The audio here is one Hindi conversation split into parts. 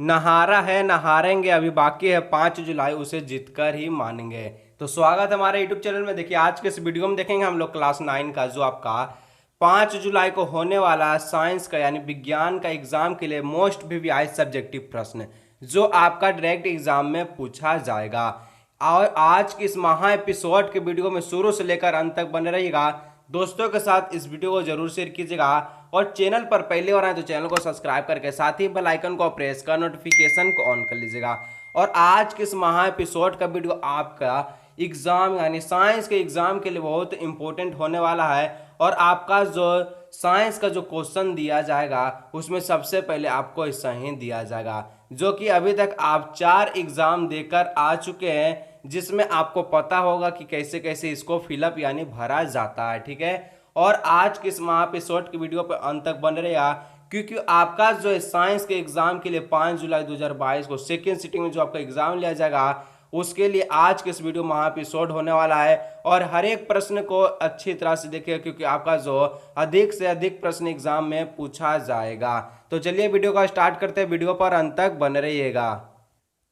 नहारा है नहारेंगे अभी बाकी है 5 जुलाई उसे जीतकर ही मानेंगे। तो स्वागत है हमारे यूट्यूब चैनल में। देखिए आज के इस वीडियो में देखेंगे हम लोग क्लास 9 का जो आपका 5 जुलाई को होने वाला साइंस का यानी विज्ञान का एग्जाम के लिए मोस्ट वीवीआई सब्जेक्टिव प्रश्न जो आपका डायरेक्ट एग्जाम में पूछा जाएगा। और आज की इस महा एपिसोड के वीडियो में शुरू से लेकर अंत तक बने रहिएगा। दोस्तों के साथ इस वीडियो को जरूर शेयर कीजिएगा और चैनल पर पहले बार आए तो चैनल को सब्सक्राइब करके साथ ही बेल आइकन को प्रेस कर नोटिफिकेशन को ऑन कर लीजिएगा। और आज के इस महा एपिसोड का वीडियो आपका एग्जाम यानी साइंस के एग्जाम के लिए बहुत इंपॉर्टेंट होने वाला है। और आपका जो साइंस का जो क्वेश्चन दिया जाएगा उसमें सबसे पहले आपको ऐसा ही दिया जाएगा जो कि अभी तक आप 4 एग्जाम देकर आ चुके हैं, जिसमें आपको पता होगा कि कैसे कैसे इसको फिलअप यानी भरा जाता है। ठीक है, और आज के इस महा एपिसोड की वीडियो पर अंत तक बन रहेगा क्योंकि आपका जो है साइंस के एग्जाम के लिए 5 जुलाई 2022 को सेकेंड सिटिंग में जो आपका एग्जाम लिया जाएगा उसके लिए आज के इस वीडियो महा एपिसोड होने वाला है। और हर एक प्रश्न को अच्छी तरह से देखिए क्योंकि आपका जो अधिक से अधिक प्रश्न एग्जाम में पूछा जाएगा। तो चलिए वीडियो का स्टार्ट करते हैं, वीडियो पर अंत तक बने रहिएगा।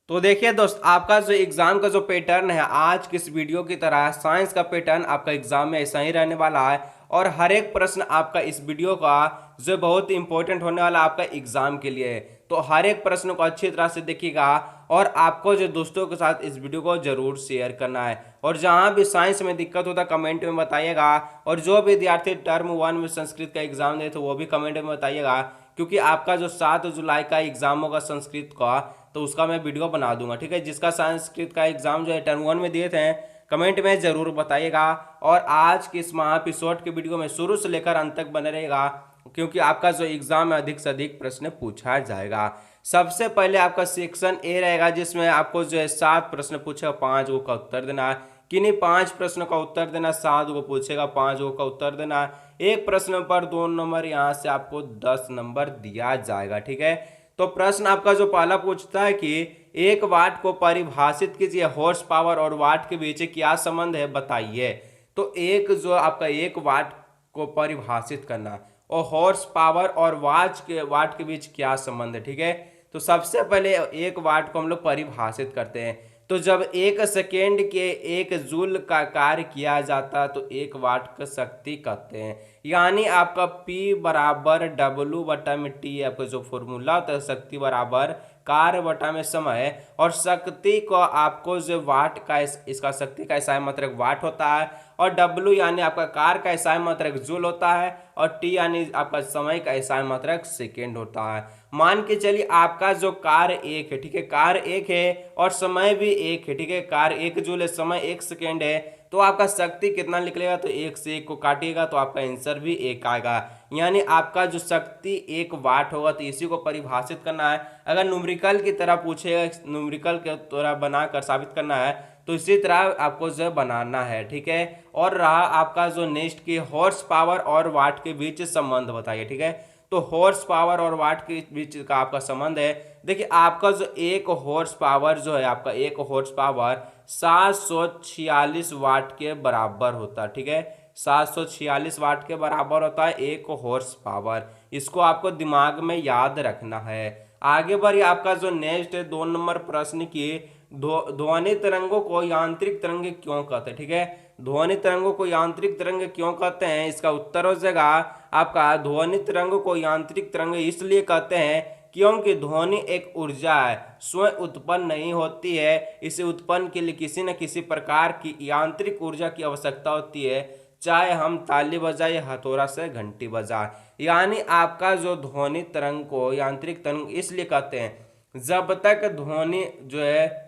तो देखिए दोस्त, आपका जो एग्जाम का जो पैटर्न है आज की इस वीडियो की तरह साइंस का पैटर्न आपका एग्जाम में ऐसा ही रहने वाला है। और हर एक प्रश्न आपका इस वीडियो का जो बहुत इंपॉर्टेंट होने वाला आपका एग्जाम के लिए, तो हर एक प्रश्न को अच्छी तरह से देखिएगा और आपको जो दोस्तों के साथ इस वीडियो को जरूर शेयर करना है। और जहां भी साइंस में दिक्कत होता है कमेंट में बताइएगा। और जो विद्यार्थी टर्म 1 में संस्कृत का एग्जाम दे तो वो भी कमेंट में बताइएगा क्योंकि आपका जो 7 जुलाई का एग्जाम होगा संस्कृत का तो उसका मैं वीडियो बना दूंगा। ठीक है, जिसका संस्कृत का एग्जाम जो है टर्म 1 में दिए थे कमेंट में जरूर बताइएगा। और आज की इस महा एपिसोड के वीडियो में शुरू से लेकर अंत तक बने रहेगा क्योंकि आपका जो एग्जाम में अधिक से अधिक प्रश्न पूछा जाएगा। सबसे पहले आपका सेक्शन ए रहेगा जिसमें आपको जो है 7 प्रश्न पूछेगा, 5 गो का उत्तर देना है। किन्हीं 5 प्रश्न का उत्तर देना, 7 गो पूछेगा, 5 गो का उत्तर देना है। एक प्रश्न पर 2 नंबर, यहाँ से आपको 10 नंबर दिया जाएगा। ठीक है, तो प्रश्न आपका जो पहला पूछता है कि एक वाट को परिभाषित कीजिए, हॉर्स पावर और वाट के बीच क्या संबंध है बताइए। तो एक जो आपका एक वाट को परिभाषित करना और हॉर्स पावर और वाट के बीच क्या संबंध है। ठीक है, तो सबसे पहले एक वाट को हम लोग परिभाषित करते हैं। तो जब 1 सेकेंड के 1 जूल का कार्य किया जाता है तो 1 वाट का शक्ति कहते हैं। यानी आपका P बराबर W बटा में T आपका जो फॉर्मूला होता है शक्ति बराबर कार्य बटा में समय। और शक्ति को आपको जो वाट का इसका शक्ति का इकाई मात्रक वाट होता है और W यानी आपका कार्य का इकाई मात्रक जूल होता है और T यानी आपका समय का इकाई मात्रक सेकेंड होता है। मान के चलिए आपका जो कार्य 1 है, ठीक है, कार्य 1 है और समय भी 1 है। ठीक है, कार्य 1 जूल है, समय 1 सेकेंड है, तो आपका शक्ति कितना निकलेगा तो 1 से 1 को काटिएगा तो आपका आंसर भी 1 आएगा। यानी आपका जो शक्ति 1 वाट होगा। तो इसी को परिभाषित करना है। अगर न्यूमेरिकल की तरह पूछेगा, न्यूमेरिकल के तरह बनाकर साबित करना है तो इसी तरह आपको जो बनाना है। ठीक है, और रहा आपका जो नेक्स्ट की हॉर्स पावर और वाट के बीच संबंध बताइए। ठीक है, तो हॉर्स पावर और वाट के बीच का आपका संबंध है। देखिए आपका जो एक हॉर्स पावर जो है, आपका एक हॉर्स पावर 746 वाट के बराबर होता है। ठीक है, 746 वाट के बराबर होता है एक हॉर्स पावर। इसको आपको दिमाग में याद रखना है। आगे बढ़िए, आपका जो नेक्स्ट है 2 नंबर प्रश्न की ध्वनि तरंगों को यांत्रिक तरंग क्यों कहते हैं। ठीक है, ध्वनि तरंगों को यांत्रिक तरंग क्यों कहते हैं, इसका उत्तर हो जाएगा आपका ध्वनि तरंगों को यांत्रिक तरंग इसलिए कहते हैं क्योंकि ध्वनि एक ऊर्जा है, स्वयं उत्पन्न नहीं होती है। इसे उत्पन्न के लिए किसी न किसी प्रकार की यांत्रिक ऊर्जा की आवश्यकता होती है, चाहे हम ताली बजाए या हथौड़ा से घंटी बजाए। यानी आपका जो ध्वनि तरंग को यांत्रिक तरंग इसलिए कहते हैं जब तक ध्वनि जो है,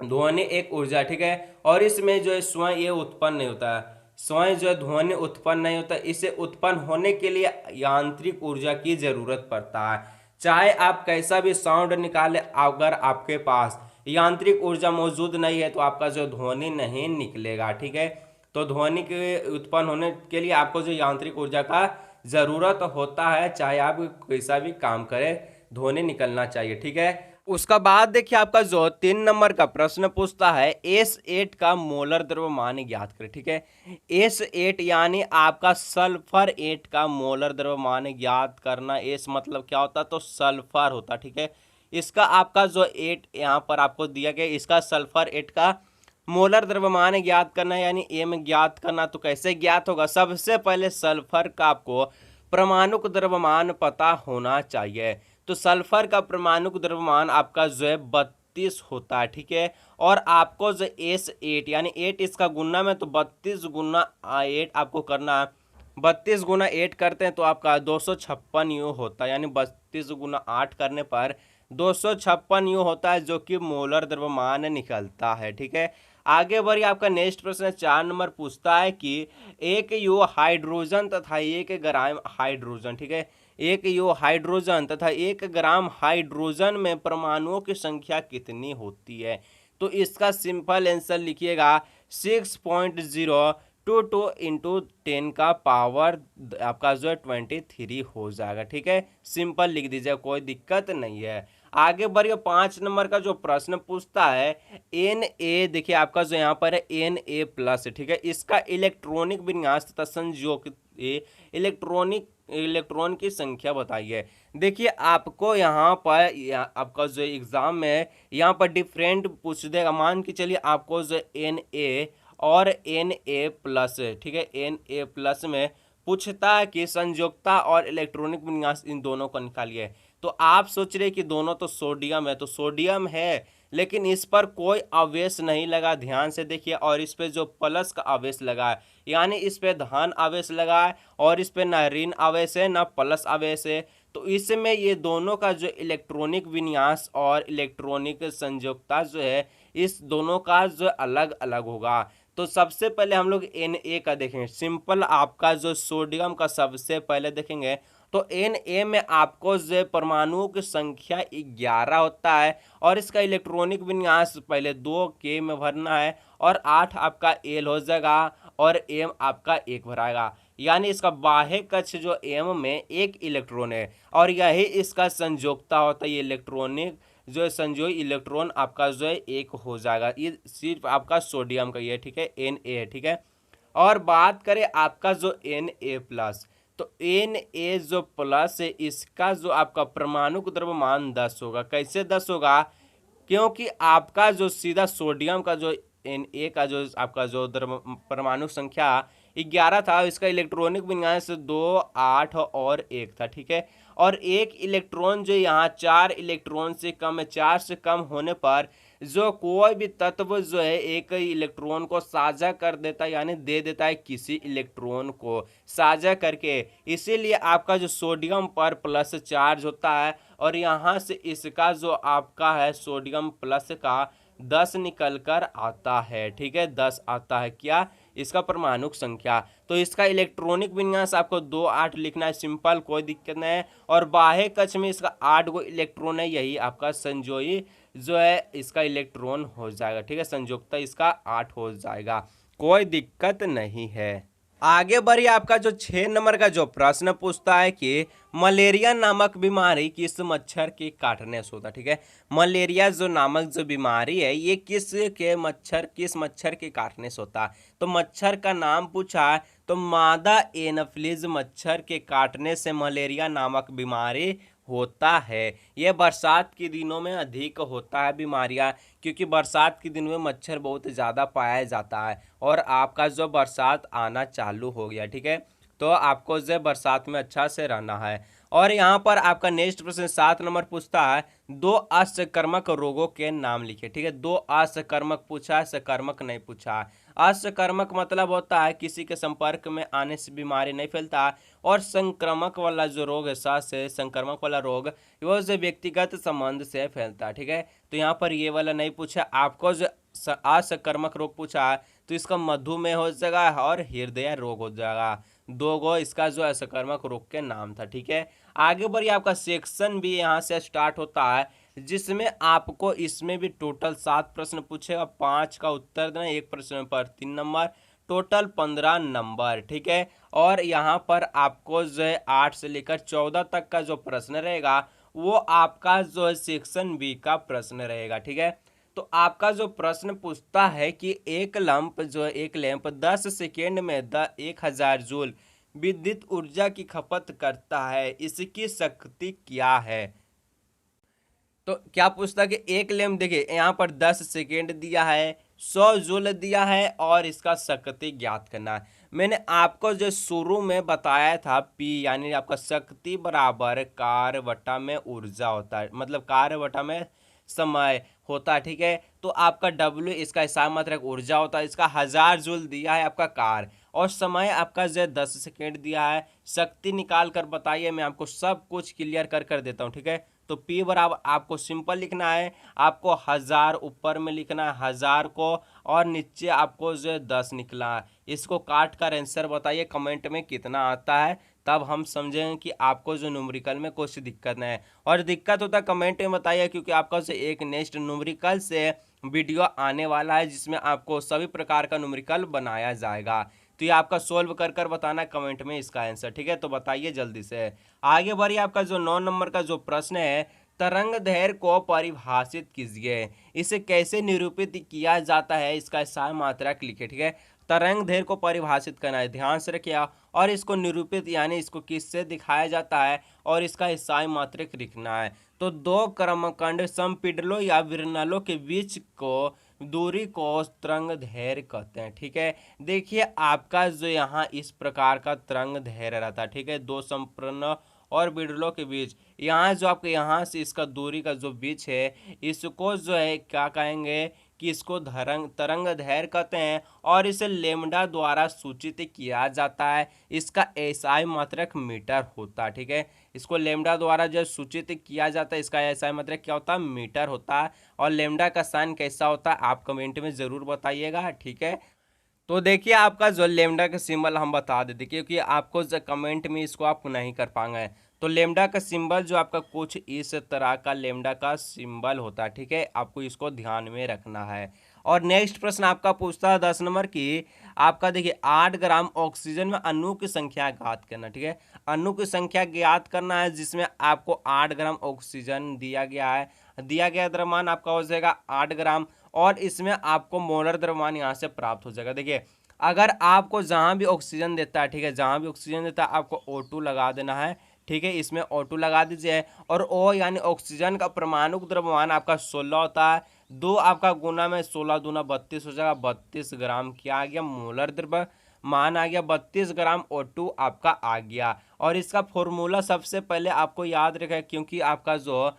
ध्वनि एक ऊर्जा, ठीक है, और इसमें जो है स्वयं ये उत्पन्न नहीं होता है, स्वयं जो ध्वनि उत्पन्न नहीं होता, इसे उत्पन्न होने के लिए यांत्रिक ऊर्जा की जरूरत पड़ता है। चाहे आप कैसा भी साउंड निकाले, अगर आपके पास यांत्रिक ऊर्जा मौजूद नहीं है तो आपका जो ध्वनि नहीं निकलेगा। ठीक है, तो ध्वनि के उत्पन्न होने के लिए आपको जो यांत्रिक ऊर्जा का जरूरत होता है, चाहे आप कैसा भी काम करें ध्वनि निकलना चाहिए। ठीक है, उसका बाद देखिए आपका जो 3 नंबर का प्रश्न पूछता है S8 का मोलर द्रव्यमान ज्ञात करें। ठीक है, S8 यानी आपका सल्फर 8 का मोलर द्रव्यमान ज्ञात करना। S मतलब क्या होता है तो सल्फर होता है। ठीक है, इसका आपका जो 8 यहाँ पर आपको दिया गया, इसका सल्फर 8 का मोलर द्रव्यमान ज्ञात करना है, यानी एम ज्ञात करना। तो कैसे ज्ञात होगा? सबसे पहले सल्फर का आपको परमाणुक द्रव्यमान पता होना चाहिए। तो सल्फर का परमाणुक द्रव्यमान आपका जो है 32 होता है, ठीक है। और आपको जो S8 यानी 8 इसका गुना में, तो 32 गुना 8 आपको करना है। 32 गुना 8 करते हैं तो आपका 256 यू होता है, यानी 32 गुना 8 करने पर 256 यू होता है, जो कि मोलर द्रव्यमान निकलता है, ठीक है। आगे बढ़िए, आपका नेक्स्ट प्रश्न 4 नंबर पूछता है कि एक यू हाइड्रोजन तथा 1 ग्राम हाइड्रोजन, ठीक है, एक यू हाइड्रोजन तथा 1 ग्राम हाइड्रोजन में परमाणुओं की संख्या कितनी होती है? तो इसका सिंपल आंसर लिखिएगा 6.022 इंटू 10 का पावर आपका जो है 23 हो जाएगा, ठीक है। सिंपल लिख दीजिए, कोई दिक्कत नहीं है। आगे बढ़िए, 5 नंबर का जो प्रश्न पूछता है Na, देखिए आपका जो यहाँ पर है Na+, ठीक है, इसका इलेक्ट्रॉनिक विन्यास तथा संयोग इलेक्ट्रॉन की संख्या बताइए। देखिए आपको यहाँ पर आपका जो एग्जाम में यहाँ पर डिफरेंट पूछ देगा। मान के चलिए आपको जो Na और Na+, ठीक है, Na+ में पूछता है कि संयोजकता और इलेक्ट्रॉनिक विन्यास इन दोनों को निकालिए। तो आप सोच रहे कि दोनों तो सोडियम है, तो सोडियम है, लेकिन इस पर कोई आवेश नहीं लगा, ध्यान से देखिए। और इस पे जो प्लस का आवेश लगा है, यानी इस पे धन आवेश लगा है, और इस पे ना ऋण आवेश है ना प्लस आवेश है। तो इसमें ये दोनों का जो इलेक्ट्रॉनिक विन्यास और इलेक्ट्रॉनिक संयोजकता जो है, इस दोनों का जो अलग अलग होगा। तो सबसे पहले हम लोग Na का देखेंगे। सिंपल आपका जो सोडियम का सबसे पहले देखेंगे, तो Na में आपको जो परमाणुओं की संख्या 11 होता है, और इसका इलेक्ट्रॉनिक विन्यास पहले 2K में भरना है, और 8 आपका L हो जाएगा, और M आपका 1 भराएगा। यानी इसका बाह्य कक्ष जो M में 1 इलेक्ट्रॉन है, और यही इसका संयोजकता होता है। ये इलेक्ट्रॉनिक जो है संयोजी इलेक्ट्रॉन आपका जो है 1 हो जाएगा। ये सिर्फ आपका सोडियम का ये, ठीक है, Na है, ठीक है। और बात करें आपका जो Na+, तो Na जो प्लस है, इसका जो आपका परमाणु द्रव्यमान 10 होगा। कैसे 10 होगा? क्योंकि आपका जो सीधा सोडियम का जो Na का जो आपका जो परमाणु संख्या 11 था, इसका इलेक्ट्रॉनिक विन्यास 2, 8 और 1 था, ठीक है। और एक इलेक्ट्रॉन जो यहाँ 4 इलेक्ट्रॉन से कम है, 4 से कम होने पर जो कोई भी तत्व जो है एक इलेक्ट्रॉन को साझा कर देता है, यानी दे देता है किसी इलेक्ट्रॉन को साझा करके। इसीलिए आपका जो सोडियम पर प्लस चार्ज होता है, और यहाँ से इसका जो आपका है सोडियम प्लस का 10 निकल कर आता है, ठीक है, 10 आता है क्या? इसका परमाणुक संख्या। तो इसका इलेक्ट्रॉनिक विन्यास आपको 2, 8 लिखना है, सिंपल, कोई दिक्कत नहीं है। और बाह्य कक्ष में इसका 8 गो इलेक्ट्रॉन है, यही आपका संयोजी जो है इसका इलेक्ट्रॉन हो जाएगा, ठीक है, संयोजकता इसका 8 हो जाएगा, कोई दिक्कत नहीं है। आगे बढ़िए, आपका जो 6 नंबर का जो प्रश्न पूछता है कि मलेरिया नामक बीमारी किस मच्छर के काटने से होता है, ठीक है। मलेरिया जो नामक जो बीमारी है, ये किस मच्छर के काटने से होता है? तो मच्छर का नाम पूछा है, तो मादा एनोफिलीज मच्छर के काटने से मलेरिया नामक बीमारी होता है। ये बरसात के दिनों में अधिक होता है बीमारियां, क्योंकि बरसात के दिनों में मच्छर बहुत ज़्यादा पाया जाता है, और आपका जो बरसात आना चालू हो गया, ठीक है, तो आपको जो बरसात में अच्छा से रहना है। और यहाँ पर आपका नेक्स्ट प्रश्न 7 नंबर पूछता है 2 असंक्रामक रोगों के नाम लिखे, ठीक है। 2 असंक्रामक पूछा है, संक्रामक नहीं पूछा है। असंक्रामक मतलब होता है किसी के संपर्क में आने से बीमारी नहीं फैलता, और संक्रामक वाला जो रोग है, सांस से संक्रामक वाला रोग, वो जो व्यक्तिगत संबंध से फैलता है, ठीक है। तो यहाँ पर ये वाला नहीं पूछा। आपको जो असंक्रामक रोग पूछा है, तो इसका मधुमेह हो जाएगा और हृदय रोग हो जाएगा। 2 गो इसका जो असंक्रामक रोग के नाम था, ठीक है। आगे बढ़िए, आपका सेक्शन भी यहाँ से स्टार्ट होता है, जिसमें आपको इसमें भी टोटल 7 प्रश्न पूछेगा, 5 का उत्तर देना, 1 प्रश्न पर 3 नंबर, टोटल 15 नंबर, ठीक है। और यहाँ पर आपको जो है 8 से लेकर 14 तक का जो प्रश्न रहेगा, वो आपका जो है सेक्शन बी का प्रश्न रहेगा, ठीक है। तो आपका जो प्रश्न पूछता है कि एक लैंप 10 सेकेंड में 1000 जूल विद्युत ऊर्जा की खपत करता है, इसकी शक्ति क्या है? तो क्या पूछता कि एक लेम, देखिए यहाँ पर 10 सेकेंड दिया है, 100 जूल दिया है और इसका शक्ति ज्ञात करना है। मैंने आपको जो शुरू में बताया था पी यानी आपका शक्ति बराबर कार्य बटा में ऊर्जा होता है, मतलब कार्य बटा में समय होता है, ठीक है। तो आपका डब्ल्यू इसका हिसाब मात्रक ऊर्जा होता है, इसका 1000 जूल दिया है आपका कार्य, और समय आपका जो 10 सेकेंड दिया है। शक्ति निकाल कर बताइए, मैं आपको सब कुछ क्लियर कर कर देता हूँ, ठीक है। तो P बराबर आपको सिंपल लिखना है, आपको 1000 ऊपर में लिखना है 1000 को, और नीचे आपको जो 10 निकला है। इसको काट कर आंसर बताइए कमेंट में कितना आता है, तब हम समझेंगे कि आपको जो न्यूमेरिकल में कुछ दिक्कत नहीं है। और दिक्कत होता है कमेंट में बताइए, क्योंकि आपका जो एक नेक्स्ट न्यूमेरिकल से वीडियो आने वाला है जिसमें आपको सभी प्रकार का न्यूमेरिकल बनाया जाएगा। तो ये आपका सोल्व कर कर बताना कमेंट में इसका आंसर, ठीक है। तो बताइए जल्दी से, आगे बढ़िए। आपका जो 9 नंबर का जो प्रश्न है, तरंग दैर्घ्य को परिभाषित कीजिए, इसे कैसे निरूपित किया जाता है, इसका सही मात्रक लिखे, ठीक है। तरंग दैर्घ्य को परिभाषित करना है, ध्यान से रखिए, और इसको निरूपित यानी इसको किससे दिखाया जाता है और इसका सही मात्रक लिखना है। तो दो क्रमखंड समपिंडलों या विरनलों के बीच को दूरी को तरंग दैर्घ्य कहते हैं, ठीक है। देखिए आपका जो यहाँ इस प्रकार का तरंग दैर्घ्य रहता है, ठीक है, दो समप्रन और बिरलों के बीच, यहाँ जो आपके यहाँ से इसका दूरी का जो बीच है, इसको जो है क्या कहेंगे कि इसको तरंग दैर्घ्य कहते हैं, और इसे लेमडा द्वारा सूचित किया जाता है। इसका एसआई मात्रक मीटर होता है, ठीक है। इसको लेमडा द्वारा जो सूचित किया जाता है, इसका एसआई मात्रक क्या होता है, मीटर होता है। और लेमडा का साइन कैसा होता है आप कमेंट में जरूर बताइएगा, ठीक है। तो देखिए आपका जो लेमडा का सिंबल हम बता देते, क्योंकि आपको जो कमेंट में इसको आप नहीं कर पाएंगे। तो लेमडा का सिंबल जो आपका कुछ इस तरह का लेमडा का सिंबल होता है, ठीक है, आपको इसको ध्यान में रखना है। और नेक्स्ट प्रश्न आपका पूछता है 10 नंबर की, आपका देखिए 8 ग्राम ऑक्सीजन में अणु की संख्या ज्ञात करना, ठीक है। अणु की संख्या ज्ञात करना है जिसमें आपको 8 ग्राम ऑक्सीजन दिया गया है, दिया गया द्रव्यमान आपका हो जाएगा 8 ग्राम, और इसमें आपको मोलर द्रव्यमान यहाँ से प्राप्त हो जाएगा। देखिए अगर आपको जहाँ भी ऑक्सीजन देता है, ठीक है, जहाँ भी ऑक्सीजन देता है आपको O2 लगा देना है, ठीक है, इसमें O2 लगा दीजिए। और O यानी ऑक्सीजन का परमाणु द्रव्यमान आपका 16 होता है, दो आपका गुना में 16 दूना 32 हो जाएगा, 32 ग्राम क्या आ गया, मोलर द्रव्यमान आ गया, 32 ग्राम O2 आपका आ गया। और इसका फॉर्मूला सबसे पहले आपको याद रखें, क्योंकि आपका जो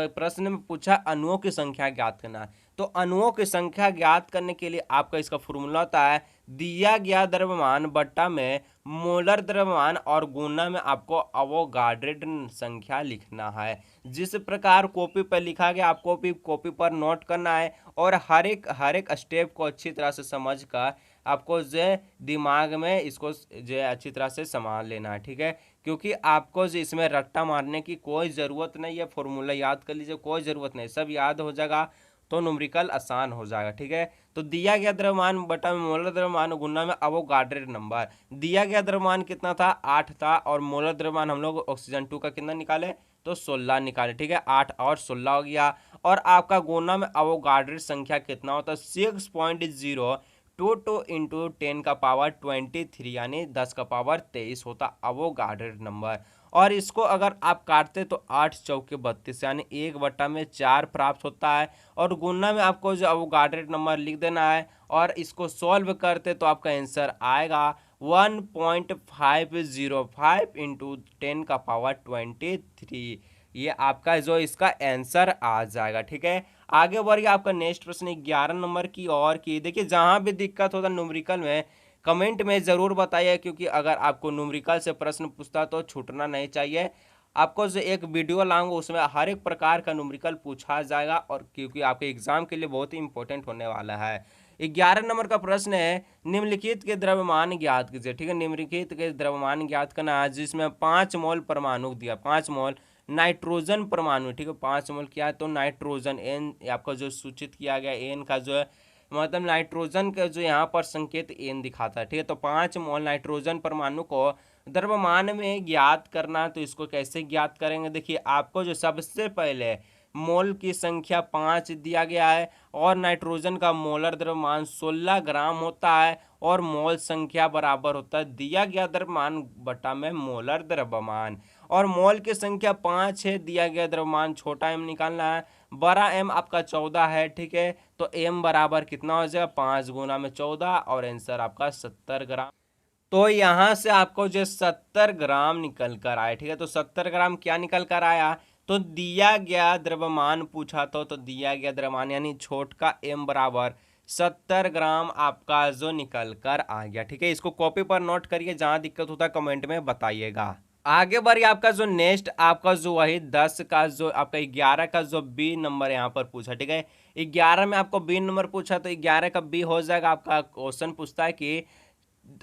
प्रश्न में पूछा अणुओं की संख्या ज्ञात करना है। तो अणुओं की संख्या ज्ञात करने के लिए आपका इसका फॉर्मूला होता है दिया गया द्रव्यमान बट्टा में मोलर द्रव्यमान और गुना में आपको अवोगाड्रो संख्या लिखना है। जिस प्रकार कॉपी पर लिखा गया आपको भी कॉपी पर नोट करना है, और हर एक स्टेप को अच्छी तरह से समझ कर आपको जो दिमाग में इसको जो अच्छी तरह से संभाल लेना है, ठीक है। क्योंकि आपको जो इसमें रट्टा मारने की कोई ज़रूरत नहीं है, फॉर्मूला याद कर लीजिए, कोई ज़रूरत नहीं, सब याद हो जाएगा तो न्यूमेरिकल आसान हो जाएगा, ठीक है। तो दिया गया द्रव्यमान बटा में मोलर द्रव्यमान गुना में अवोगाड्रो नंबर, दिया गया द्रव्यमान कितना था 8 था, और मोलर द्रव्यमान हम लोग ऑक्सीजन 2 का कितना निकाले तो 16 निकाले, ठीक है, 8 और 16 हो गया। और आपका गुना में अवोगाड्रो संख्या कितना होता है 6.022 इंटू 10 का पावर 23 यानी 10 का पावर 23 होता अवोगाड्रो नंबर। और इसको अगर आप काटते तो 8 चौके 32 यानी 1/4 प्राप्त होता है। और गुना में आपको जो अवोगाड्रो नंबर लिख देना है, और इसको सॉल्व करते तो आपका आंसर आएगा 1.505 इंटू 10 का पावर 23। ये आपका जो इसका आंसर आ जाएगा, ठीक है। आगे बढ़िए, आपका नेक्स्ट प्रश्न 11 नंबर की और की। देखिए जहां भी दिक्कत होता है न्यूमेरिकल में कमेंट में ज़रूर बताइए, क्योंकि अगर आपको न्यूमेरिकल से प्रश्न पूछता तो छूटना नहीं चाहिए। आपको जो एक वीडियो लाऊंगा उसमें हर एक प्रकार का न्यूमेरिकल पूछा जाएगा, और क्योंकि आपके एग्जाम के लिए बहुत ही इंपॉर्टेंट होने वाला है। 11 नंबर का प्रश्न है निम्नलिखित के द्रव्यमान ज्ञात कीजिए, ठीक है। निम्नलिखित के द्रव्यमान ज्ञात करना है जिसमें 5 मोल परमाणु दिया, 5 मोल नाइट्रोजन परमाणु, ठीक है, 5 मोल क्या है तो नाइट्रोजन, एन आपका जो सूचित किया गया एन का जो है मतलब नाइट्रोजन का जो यहाँ पर संकेत एन दिखाता है, ठीक है। तो 5 मोल नाइट्रोजन परमाणु को द्रव्यमान में ज्ञात करना, तो इसको कैसे ज्ञात करेंगे। देखिए आपको जो सबसे पहले मोल की संख्या 5 दिया गया है, और नाइट्रोजन का मोलर द्रव्यमान 16 ग्राम होता है, और मोल संख्या बराबर होता है दिया गया द्रव्यमान बटा में मोलर द्रव्यमान। और मोल की संख्या 5 है, दिया गया द्रव्यमान छोटा m निकालना है, बड़ा m आपका 14 है, ठीक है। तो m बराबर कितना हो जाएगा 5 गुना में 14 और आंसर आपका 70 ग्राम। तो यहाँ से आपको जो 70 ग्राम निकल कर आया, ठीक है। तो 70 ग्राम क्या निकल कर आया, तो दिया गया द्रव्यमान पूछा तो दिया गया द्रव्यमान यानी छोट का m बराबर 70 ग्राम आपका जो निकल कर आ गया, ठीक है। इसको कॉपी पर नोट करिए, जहां दिक्कत होता है कमेंट में बताइएगा। आगे बढ़िए, आपका जो नेक्स्ट आपका जो वही 10 का जो आपका 11 का जो बी नंबर यहाँ पर पूछा, ठीक है। 11 में आपको बी नंबर पूछा तो 11 का बी हो जाएगा, आपका क्वेश्चन पूछता है कि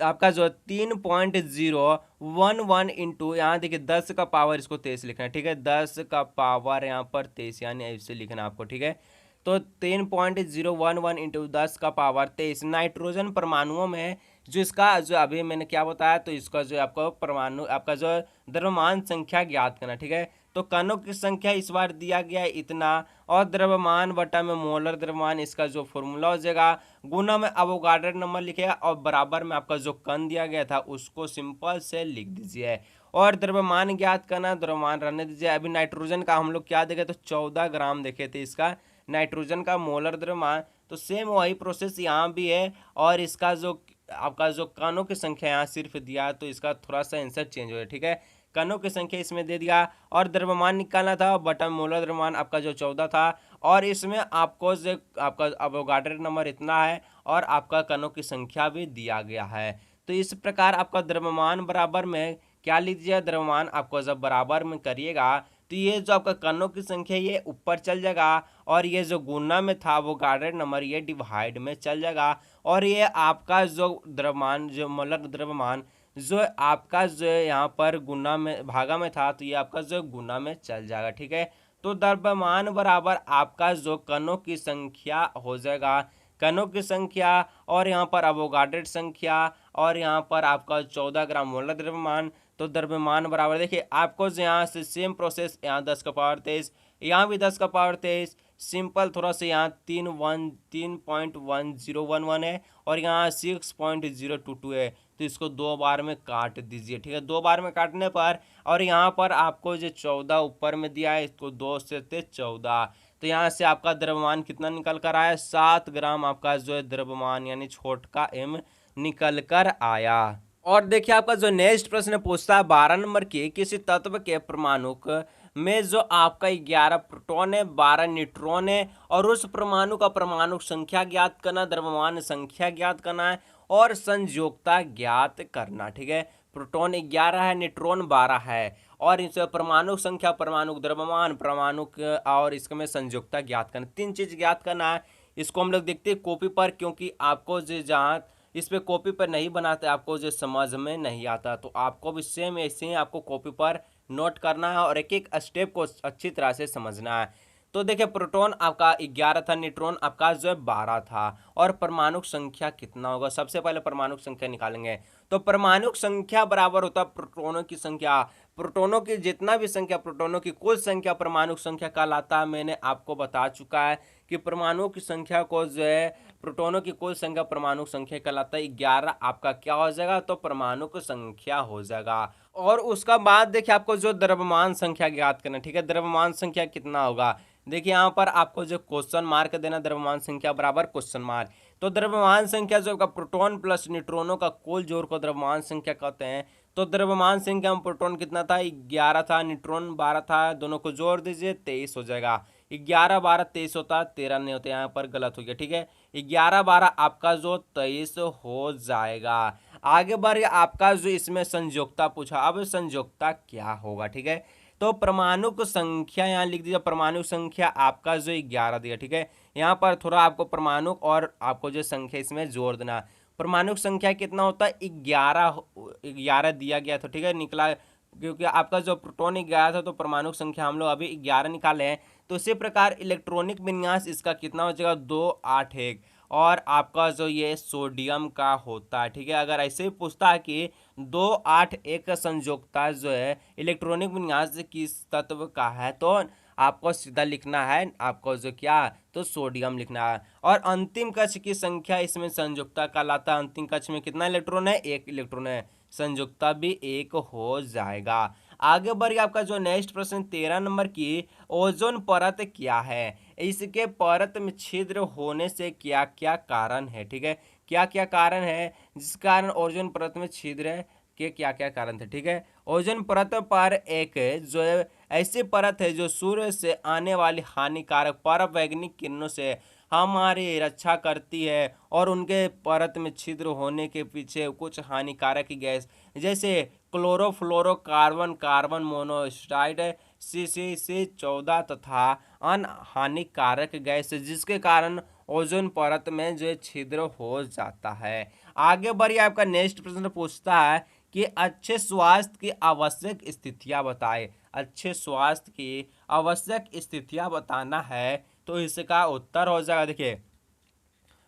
आपका जो 3.011 इंटू यहाँ देखिए 10 का पावर, इसको 23 लिखना है, ठीक है। 10 का पावर यहाँ पर 23 यानी ऐसे लिखना आपको, ठीक है। तो 3.011 इंटू 10 का पावर 23 नाइट्रोजन परमाणुओं में जो इसका जो अभी मैंने क्या बताया, तो इसका जो आपको परमाणु आपका जो द्रव्यमान संख्या ज्ञात करना, ठीक है। तो कणों की संख्या इस बार दिया गया है इतना, और द्रव्यमान बटा में मोलर द्रव्यमान, इसका जो फॉर्मूला हो जाएगा गुना में अवोगाड्रो नंबर लिखेगा, और बराबर में आपका जो कण दिया गया था उसको सिंपल से लिख दीजिए। और द्रव्यमान ज्ञात करना, द्रव्यमान रहने दीजिए। अभी नाइट्रोजन का हम लोग क्या देखे, तो 14 ग्राम देखे थे इसका नाइट्रोजन का मोलर द्रव्यमान। तो सेम वही प्रोसेस यहाँ भी है, और इसका जो आपका जो कणों की संख्या यहाँ सिर्फ दिया, तो इसका थोड़ा सा आंसर चेंज हो है, ठीक है। कणों की संख्या इसमें दे दिया, और द्रव्यमान निकालना था, बटा मोलर द्रव्यमान आपका जो 14 था, और इसमें आपको जो आपका अवोगाड्रो नंबर इतना है, और आपका कणों की संख्या भी दिया गया है। तो इस प्रकार आपका द्रव्यमान बराबर में क्या लीजिए, द्रव्यमान आपको जब बराबर में करिएगा तो ये जो आपका कणों की संख्या ये ऊपर चल जाएगा, और ये जो गुना में था वो गार्डर नंबर ये डिवाइड में चल जाएगा, और ये आपका जो द्रव्यमान जो मोलर द्रव्यमान जो आपका जो यहाँ पर गुना में भागा में था, तो ये आपका जो गुना में चल जाएगा, ठीक है। तो द्रव्यमान बराबर आपका जो कणों की संख्या हो जाएगा, कणों की संख्या, और यहाँ पर अवोगाड्रो संख्या, और यहाँ पर आपका 14 ग्राम मोलर द्रव्यमान। तो द्रव्यमान बराबर देखिए आपको यहाँ से सेम प्रोसेस, यहाँ 10 का पावर 23, यहाँ भी 10 का पावर 23, सिंपल थोड़ा सा यहाँ 3.1011 है, और यहाँ 6.022 है, तो इसको 2 बार में काट दीजिए, ठीक है। 2 बार में काटने पर, और यहाँ पर आपको जो 14 ऊपर में दिया है, इसको 2 से 14, तो यहाँ से आपका द्रव्यमान कितना निकल कर आया, 7 ग्राम आपका जो है द्रव्यमान यानी छोट का m निकल कर आया। और देखिए आपका जो नेक्स्ट प्रश्न पूछता है 12 नंबर की, किसी तत्व के परमाणु में जो आपका 11 प्रोटॉन है 12 न्यूट्रॉन है, और उस परमाणु का परमाणु संख्या ज्ञात करना, द्रव्यमान संख्या ज्ञात करना है, और संयोजकता ज्ञात करना, ठीक है। प्रोटॉन 11 है, न्यूट्रॉन 12 है, और इस परमाणु संख्या, परमाणु द्रव्यमान, परमाणु और इसमें संयोजकता ज्ञात करना, 3 चीज ज्ञात करना है। इसको हम लोग देखते हैं कॉपी पर, क्योंकि आपको जो जहाँ इस पे कॉपी पर नहीं बनाते, आपको जो समझ में नहीं आता, तो आपको भी सेम ऐसे ही आपको कॉपी पर नोट करना है, और एक एक स्टेप को अच्छी तरह से समझना है। तो देखिए प्रोटॉन आपका 11 था, न्यूट्रॉन आपका जो है 12 था, और परमाणु संख्या कितना होगा, सबसे पहले परमाणु संख्या निकालेंगे। तो परमाणु संख्या बराबर होता है प्रोटॉनों की संख्या, प्रोटॉनों की जितना भी संख्या, प्रोटॉनों की कुल संख्या परमाणु संख्या कहलाता है। मैंने आपको बता चुका है कि परमाणु की संख्या को जो है प्रोटॉनों की कुल संख्या परमाणु संख्या कहलाता है। 11 आपका क्या हो जाएगा, तो परमाणु की संख्या हो जाएगा। और उसका बाद देखिए आपको जो द्रव्यमान संख्या ज्ञात करना, ठीक है। द्रव्यमान संख्या कितना होगा, देखिए यहाँ पर आपको जो क्वेश्चन मार्क देना, द्रव्यमान संख्या बराबर क्वेश्चन मार्क। तो द्रव्यमान संख्या जो का प्रोटॉन प्लस न्यूट्रॉनों का कुल जोड़ को द्रव्यमान संख्या कहते हैं। तो द्रव्यमान संख्या में प्रोटॉन कितना था, 11 था, न्यूट्रॉन 12 था, दोनों को जोड़ दीजिए 23 हो जाएगा। 11 12 23 होता, 13 नहीं होता, यहाँ पर गलत हो गया, ठीक है। 11 12 आपका जो 23 हो जाएगा। आगे बढ़िए, आपका जो इसमें संयोजकता पूछा, अब संयोजकता क्या होगा, ठीक है। तो परमाणु की संख्या यहाँ लिख दीजिए, परमाणु संख्या आपका जो 11 दिया, ठीक है। यहाँ पर थोड़ा आपको परमाणु और आपको जो संख्या इसमें जोड़ देना। परमाणु संख्या कितना होता है, 11 दिया गया था, ठीक है, निकला, क्योंकि आपका जो प्रोटॉन 11 था, तो परमाणु संख्या हम लोग अभी 11 निकाले हैं। तो इसी प्रकार इलेक्ट्रॉनिक विन्यास इसका कितना हो जाएगा, 281, और आपका जो ये सोडियम का होता है, ठीक है। अगर ऐसे ही पूछता है कि 281 का संयोजकता जो है इलेक्ट्रॉनिक विन्यास किस तत्व का है, तो आपको सीधा लिखना है आपको जो क्या, तो सोडियम लिखना है। और अंतिम कक्ष की संख्या इसमें संयोजकता कहलाता है। अंतिम कक्ष में कितना इलेक्ट्रॉन है, 1 इलेक्ट्रॉन है, संयोजकता भी 1 हो जाएगा। आगे बढ़िए, आपका जो नेक्स्ट प्रश्न 13 नंबर की, ओजोन परत क्या है, इसके परत में छिद्र होने से क्या क्या कारण है। ठीक है, क्या क्या कारण है जिस कारण ओजोन परत में छिद्र है, के क्या क्या कारण थे। ठीक है, ओजोन परत पर एक जो है ऐसी परत है जो सूर्य से आने वाली हानिकारक पराबैंगनी किरणों से हमारी रक्षा करती है, और उनके परत में छिद्र होने के पीछे कुछ हानिकारक गैस जैसे क्लोरोफ्लोरोकार्बन, कार्बन मोनोऑक्साइड, CC14 तथा अन्य हानिकारक गैस, जिसके कारण ओजोन परत में जो छिद्र हो जाता है। आगे बढ़िए, आपका नेक्स्ट प्रश्न पूछता है कि अच्छे स्वास्थ्य की आवश्यक स्थितियां बताएं। अच्छे स्वास्थ्य की आवश्यक स्थितियां बताना है तो इसका उत्तर हो जाएगा, देखिए,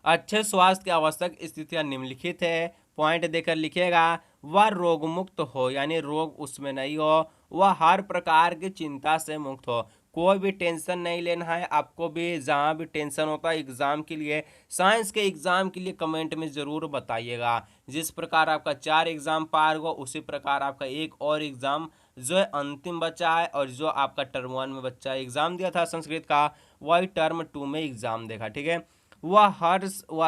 अच्छे स्वास्थ्य की आवश्यक स्थितियां निम्नलिखित है। पॉइंट देकर लिखिएगा। वह रोग मुक्त हो, यानी रोग उसमें नहीं हो। वह हर प्रकार की चिंता से मुक्त हो, कोई भी टेंशन नहीं लेना है आपको भी। जहाँ भी टेंशन होता है एग्जाम के लिए, साइंस के एग्जाम के लिए, कमेंट में ज़रूर बताइएगा। जिस प्रकार आपका 4 एग्जाम पार हुआ, उसी प्रकार आपका एक और एग्जाम जो है अंतिम बचा है, और जो आपका टर्म 1 में बच्चा एग्जाम दिया था संस्कृत का, वही टर्म 2 में एग्जाम देखा। ठीक है, वह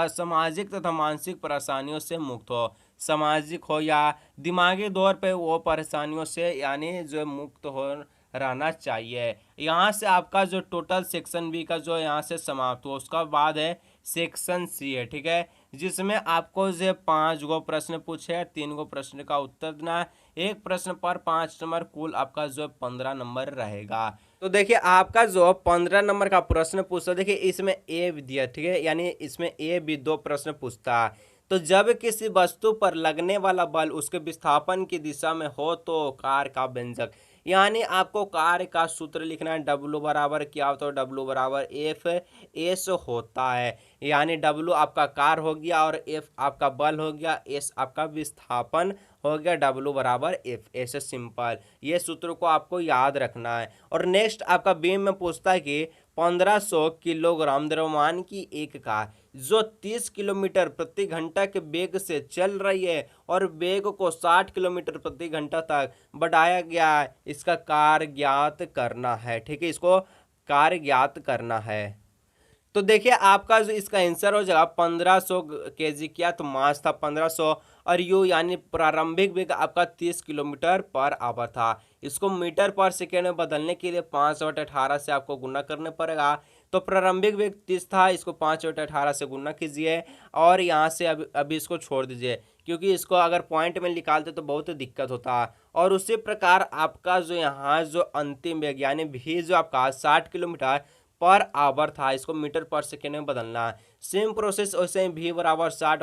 सामाजिक तथा मानसिक परेशानियों से मुक्त हो, सामाजिक हो या दिमागी तौर पे वो परेशानियों से यानी जो मुक्त हो रहना चाहिए। यहाँ से आपका जो टोटल सेक्शन बी का जो यहाँ से समाप्त हुआ, उसका बाद है सेक्शन सी है। ठीक है, जिसमें आपको जो 5 गो प्रश्न पूछे, 3 गो प्रश्न का उत्तर देना है, एक प्रश्न पर 5 नंबर, कुल आपका जो 15 नंबर रहेगा। तो देखिए, आपका जो 15 नंबर का प्रश्न पूछता, देखिए इसमें ए दिया। ठीक है, यानी इसमें ए भी 2 प्रश्न पूछता है। तो जब किसी वस्तु पर लगने वाला बल उसके विस्थापन की दिशा में हो तो कार्य का व्यंजक, यानी आपको कार्य का सूत्र लिखना है। W बराबर क्या होता है, W बराबर एफ एस होता है, यानी W आपका कार्य हो गया और F आपका बल हो गया, S आपका विस्थापन हो गया, W बराबर एफ ऐसे सिंपल, ये सूत्र को आपको याद रखना है। और नेक्स्ट आपका बीम में पूछता है कि 1500 किलोग्राम द्रव्यमान की एक कार जो 30 किलोमीटर प्रति घंटा के वेग से चल रही है और वेग को 60 किलोमीटर प्रति घंटा तक बढ़ाया गया है, इसका कार्य ज्ञात करना है। ठीक है, इसको कार्य ज्ञात करना है। तो देखिए, आपका जो इसका आंसर हो जाएगा 1500 केजी, क्या तो मास था 1500, और यू यानी प्रारंभिक वेग आपका 30 किलोमीटर पर आवर था। इसको मीटर पर सेकेंड में बदलने के लिए 5/18 से आपको गुना करने पड़ेगा। तो प्रारंभिक वेग 30 था, इसको 5/18 से गुना कीजिए, और यहाँ से अभी इसको छोड़ दीजिए, क्योंकि इसको अगर पॉइंट में निकालते तो बहुत दिक्कत होता है। और उसी प्रकार आपका जो यहाँ जो अंतिम वेग यानी भी जो आपका 60 किलोमीटर पर आवर था, इसको मीटर पर सेकेंड में बदलना है। सेम प्रोसेस वैसे ही भी बराबर 60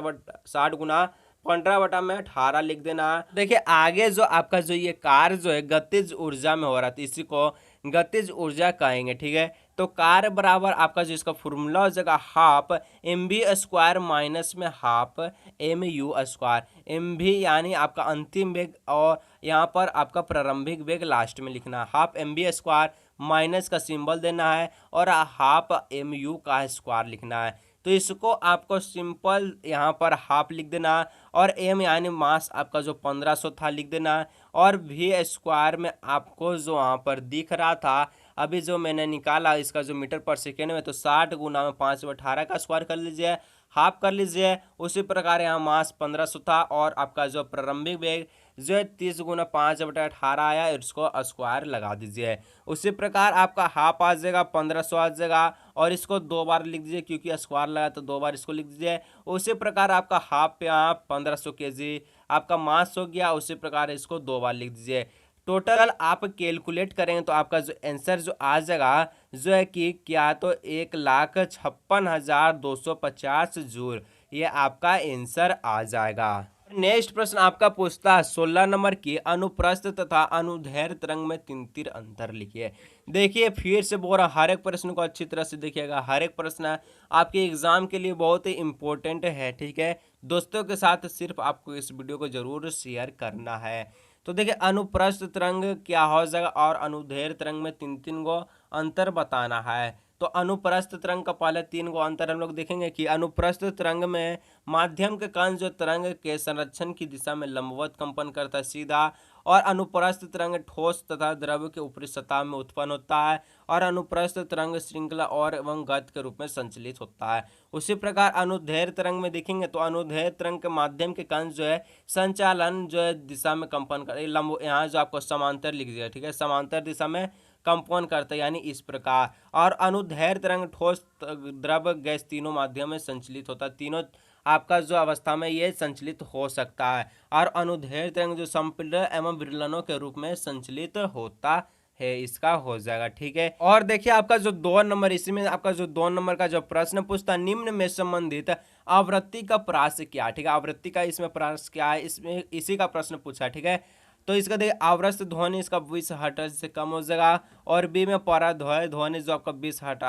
गुना 15/18 लिख देना। देखिए, आगे जो आपका जो ये कार्य जो है गतिज ऊर्जा में हो रहा था, इसी को गतिज ऊर्जा कहेंगे। ठीक है, तो कार्य बराबर आपका जो इसका फॉर्मूला हो जाएगा हाफ mv² माइनस में हाफ mu²। mv यानी आपका अंतिम वेग, और यहाँ पर आपका प्रारंभिक वेग लास्ट में लिखना है। हाफ mv² माइनस का सिंबल देना है, और हाफ mu का स्क्वायर लिखना है। तो इसको आपको सिंपल यहाँ पर हाफ लिख देना, और m यानी मास आपका जो 1500 था लिख देना, और v² में आपको जो वहाँ पर दिख रहा था अभी जो मैंने निकाला इसका जो मीटर पर सेकेंड में, तो 60 गुना में 5/18 का स्क्वायर कर लीजिए, हाफ कर लीजिए। उसी प्रकार यहाँ मास 1500 था, और आपका जो प्रारंभिक वेग जो है 30 गुना 5/18 आया, इसको स्क्वायर लगा दीजिए। उसी प्रकार आपका हाफ आ जाएगा, 1500 आ जाएगा, और इसको 2 बार लिख दीजिए, क्योंकि स्क्वायर लगा तो 2 बार इसको लिख दीजिए। उसी प्रकार आपका हाफ पे यहाँ 1500 केजी आपका मास हो गया, उसी प्रकार इसको 2 बार लिख दीजिए। टोटल आप कैलकुलेट करेंगे तो आपका जो आंसर जो आ जाएगा जो है कि क्या तो 1,56,250 जूल, ये आपका आंसर आ जाएगा। नेक्स्ट प्रश्न आपका पूछता है 16 नंबर की, अनुप्रस्थ तथा अनुदैर्ध्य तरंग में तीन अंतर लिखिए। देखिए, फिर से बोल रहा, हर एक प्रश्न को अच्छी तरह से देखिएगा। हर एक प्रश्न आपके एग्जाम के लिए बहुत ही इंपॉर्टेंट है। ठीक है, दोस्तों के साथ सिर्फ आपको इस वीडियो को जरूर शेयर करना है। तो देखिए, अनुप्रस्थ तरंग क्या हो जाएगा और अनुदैर्ध्य तरंग में तीन गो अंतर बताना है। तो अनुप्रस्थ तरंग का पहले 3 गो अंतर हम लोग देखेंगे कि अनुप्रस्थ तरंग में माध्यम के कण जो तरंग के संरक्षण की दिशा में लंबवत कंपन करता है सीधा, और अनुप्रस्थ तरंग ठोस तथा द्रव के ऊपरी सतह में उत्पन्न होता है, और अनुप्रस्थ तरंग श्रृंखला और एवं गति के रूप में संचलित होता है। उसी प्रकार अनुदैर्ध्य तरंग में देखेंगे तो अनुदैर्ध्य तरंग के माध्यम के कण जो है संचालन जो है दिशा में कंपन कर लंब, यहाँ जो आपको समांतर लिख दिया, ठीक है, समांतर दिशा में कंपन करता है, यानी इस प्रकार। और अनुदैर्ध्य तरंग ठोस द्रव गैस तीनों माध्यम में संचलित होता है, तीनों आपका जो अवस्था में ये संचलित हो सकता है। और अनुदैर्ध्य तरंग जो संपीड़न एवं विरलनों के रूप में संचलित होता है, इसका हो जाएगा, ठीक है। और देखिए आपका जो 2 नंबर, इसी में आपका जो 2 नंबर का जो प्रश्न पूछता निम्न में संबंधित आवृत्ति का प्रास क्या, ठीक है, आवृत्ति का इसमें प्रास क्या है, इसमें इसी का प्रश्न पूछा, ठीक है। तो इसका देखिए आवृत्त ध्वनि इसका 20 हर्ट्ज से कम हो जाएगा, और बी में पराध्वनि ध्वनि जो आपका 20,000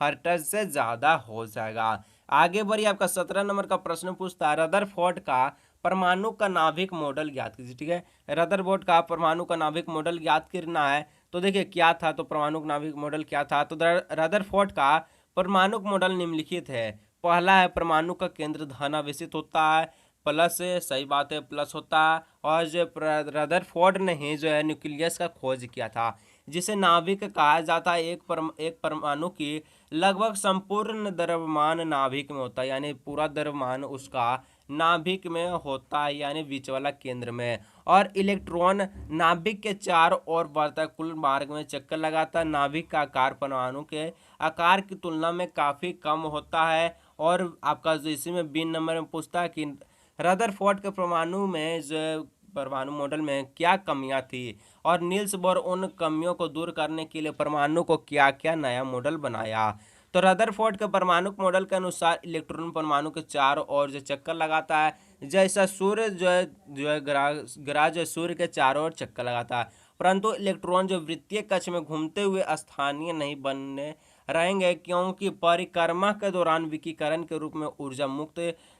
हर्ट्ज से ज्यादा हो जाएगा। आगे बढ़िए, आपका 17 नंबर का प्रश्न पूछता है रदरफोर्ड का परमाणु का नाभिक मॉडल ज्ञात कीजिए, ठीक है। रदरफोर्ड का परमाणु का नाभिक मॉडल ज्ञात करना है, तो देखिए क्या था, तो परमाणु नाभिक मॉडल क्या था, तो रदरफोर्ड का परमाणु मॉडल निम्नलिखित है। पहला है परमाणु का केंद्र धनावेशित होता है, प्लस, सही बात है, प्लस होता है। और जो रदरफोर्ड ने ही जो है न्यूक्लियस का खोज किया था, जिसे नाभिक कहा जाता है। एक परमाणु की लगभग संपूर्ण द्रव्यमान नाभिक में होता है, यानी पूरा द्रव्यमान उसका नाभिक में होता है, यानी बीच वाला केंद्र में। और इलेक्ट्रॉन नाभिक के चारों ओर वर्तुल मार्ग में चक्कर लगाता है। नाभिक का आकार परमाणु के आकार की तुलना में काफी कम होता है। और आपका जो इसी में 20 नंबर में पूछता है कि रदरफोर्ड के परमाणु में जो परमाणु मॉडल में क्या कमियां थी, और नील्स बोर उन कमियों को दूर करने के लिए परमाणु को क्या क्या नया मॉडल बनाया। तो रदरफोर्ड के परमाणु मॉडल के अनुसार इलेक्ट्रॉन परमाणु के चारों ओर जो चक्कर लगाता है, जैसा सूर्य जो है ग्रह जो सूर्य के चारों ओर चक्कर लगाता है, परंतु इलेक्ट्रॉन जो वृत्तीय कक्ष में घूमते हुए स्थानीय नहीं बनने रहेंगे, क्योंकि परिक्रमा के दौरान विकिरण के रूप में ऊर्जा मुक्त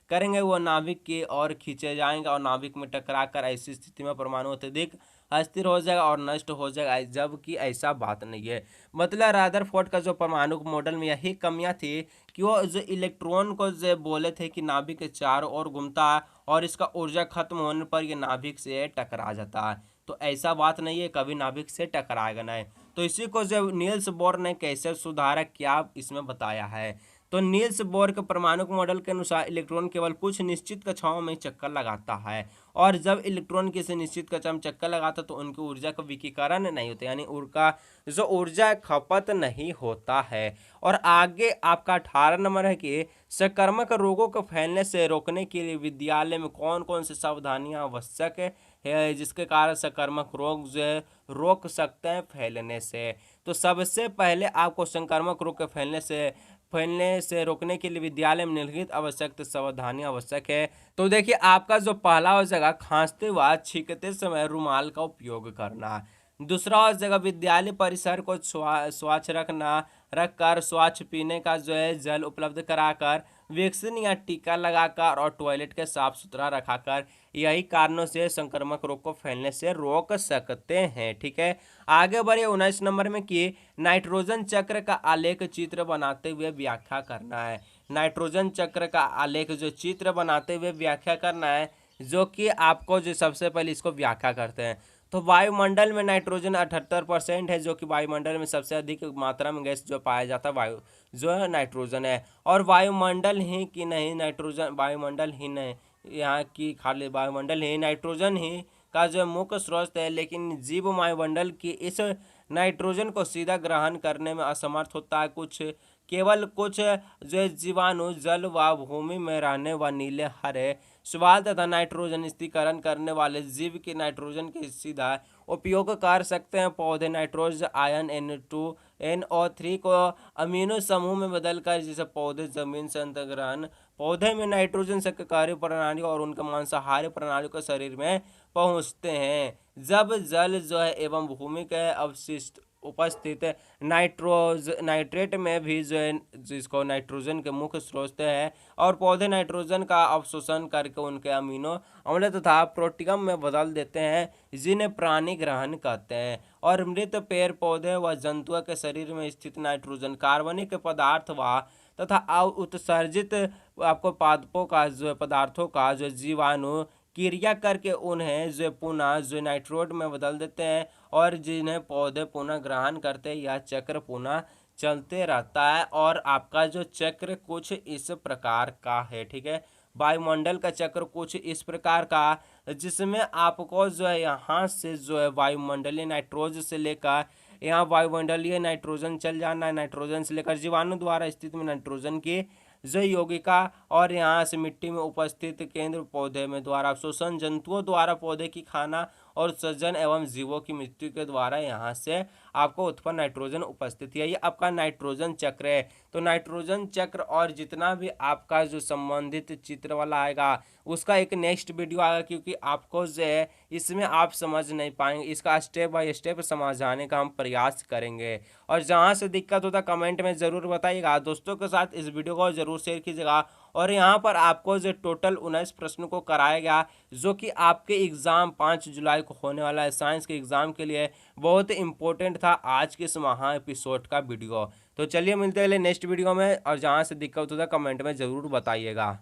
करेंगे, वो नाभिक की ओर खींचे जाएंगे, और नाभिक में टकराकर ऐसी स्थिति में परमाणु अत्यधिक अस्थिर हो जाएगा और नष्ट हो जाएगा, जबकि ऐसा बात नहीं है। मतलब रदरफोर्ड का जो परमाणु मॉडल में यही कमियां थी कि वो जो इलेक्ट्रॉन को जो बोले थे कि नाभिक के चारों ओर घूमता है, और इसका ऊर्जा खत्म होने पर ये नाभिक से टकरा जाता है। तो ऐसा बात नहीं है, कभी नाभिक से टकराएगा नहीं। तो इसी को जो नील्स बोर ने कैसे सुधारा, क्या इसमें बताया है। तो नील्स बोर के परमाणु मॉडल के अनुसार इलेक्ट्रॉन केवल कुछ निश्चित कक्षाओं में चक्कर लगाता है, और जब इलेक्ट्रॉन किसी निश्चित कक्षा में चक्कर लगाता तो उनकी ऊर्जा का विकिरण नहीं होता, यानी उनका जो ऊर्जा खपत नहीं होता है। और आगे आपका 18 नंबर है कि संक्रामक रोगों को फैलने से रोकने के लिए विद्यालय में कौन कौन सी सावधानियां आवश्यक है, जिसके कारण संक्रामक रोग जो है रोक सकते हैं फैलने से। तो सबसे पहले आपको संक्रामक रोग के फैलने से रोकने के लिए विद्यालय में निम्नलिखित आवश्यक सावधानी आवश्यक है। तो देखिए आपका जो पहला हो जाएगा, खांसते व छींकते समय रुमाल का उपयोग करना। दूसरा हो जाएगा, विद्यालय परिसर को स्वच्छ रखकर स्वच्छ पीने का जो है जल उपलब्ध कराकर, वैक्सीन या टीका लगाकर, और टॉयलेट के साफ सुथरा रखाकर, यही कारणों से संक्रामक रोग को फैलने से रोक सकते हैं, ठीक है। आगे बढ़े 19 नंबर में कि नाइट्रोजन चक्र का आलेख चित्र बनाते हुए व्याख्या करना है। नाइट्रोजन चक्र का आलेख जो चित्र बनाते हुए व्याख्या करना है, जो कि आपको जो सबसे पहले इसको व्याख्या करते हैं। तो वायुमंडल में नाइट्रोजन 78% है, जो कि वायुमंडल में सबसे अधिक मात्रा में गैस जो पाया जाता है वायु जो है नाइट्रोजन है। और वायुमंडल ही कि नहीं नाइट्रोजन, वायुमंडल ही नहीं, यहाँ की खाली वायुमंडल ही नाइट्रोजन ही का जो मुख्य स्रोत है, लेकिन जीव वायुमंडल की इस नाइट्रोजन को सीधा ग्रहण करने में असमर्थ होता है। केवल कुछ जो जीवाणु जल व भूमि में रहने व नीले हरे शैवाल तथा नाइट्रोजन स्थिरीकरण करने वाले जीव की नाइट्रोजन के सीधा उपयोग कर सकते हैं। पौधे नाइट्रोजन आयन NO3 को अमीनो समूह में बदलकर, जिसे पौधे जमीन से अंतर्ग्रहण पौधे में नाइट्रोजन कार्यकारी प्रणाली और उनके मांसाहारी प्रणाली को शरीर में पहुंचते हैं। जब जल जो है एवं भूमि के अवशिष्ट उपस्थित नाइट्रेट में भी जो है जिसको नाइट्रोजन के मुख्य स्रोत है, और पौधे नाइट्रोजन का अवशोषण करके उनके अमीनो अम्ल तथा प्रोटीन में बदल देते हैं जिन्हें प्राणी ग्रहण कहते हैं। और मृत पेड़ पौधे व जंतुओं के शरीर में स्थित नाइट्रोजन कार्बनिक पदार्थ व तथा उत्सर्जित आपको पादपों का जो पदार्थों का जो जीवाणु क्रिया करके उन्हें जो पुनः जो नाइट्रोड में बदल देते हैं, और जिन्हें पौधे पुनः ग्रहण करते हैं। यह चक्र पुनः चलते रहता है, और आपका जो चक्र कुछ इस प्रकार का है। ठीक है, वायुमंडल का चक्र कुछ इस प्रकार का, जिसमें आपको जो है यहाँ से जो है वायुमंडलीय नाइट्रोजन से लेकर यहाँ वायुमंडलीय नाइट्रोजन चल जाना है, नाइट्रोजन से लेकर जीवाणु द्वारा स्थित में नाइट्रोजन की जो यौगिका, और यहाँ से मिट्टी में उपस्थित केंद्र पौधे में द्वारा शोषण, जंतुओं द्वारा पौधे की खाना और सृजन एवं जीवों की मृत्यु के द्वारा यहाँ से आपको उत्पन्न नाइट्रोजन उपस्थित है। ये आपका नाइट्रोजन चक्र है। तो नाइट्रोजन चक्र और जितना भी आपका जो संबंधित चित्र वाला आएगा उसका एक नेक्स्ट वीडियो आएगा, क्योंकि आपको जो है इसमें आप समझ नहीं पाएंगे, इसका स्टेप बाय स्टेप समझाने का हम प्रयास करेंगे। और जहाँ से दिक्कत होता कमेंट में ज़रूर बताइएगा, दोस्तों के साथ इस वीडियो को जरूर शेयर कीजिएगा। और यहाँ पर आपको जो टोटल 19 प्रश्न को कराया गया, जो कि आपके एग्ज़ाम 5 जुलाई को होने वाला है साइंस के एग्ज़ाम के लिए बहुत इंपॉर्टेंट था आज के इस महा एपिसोड का वीडियो। तो चलिए मिलते हैं नेक्स्ट वीडियो में, और जहाँ से दिक्कत होता है कमेंट में ज़रूर बताइएगा।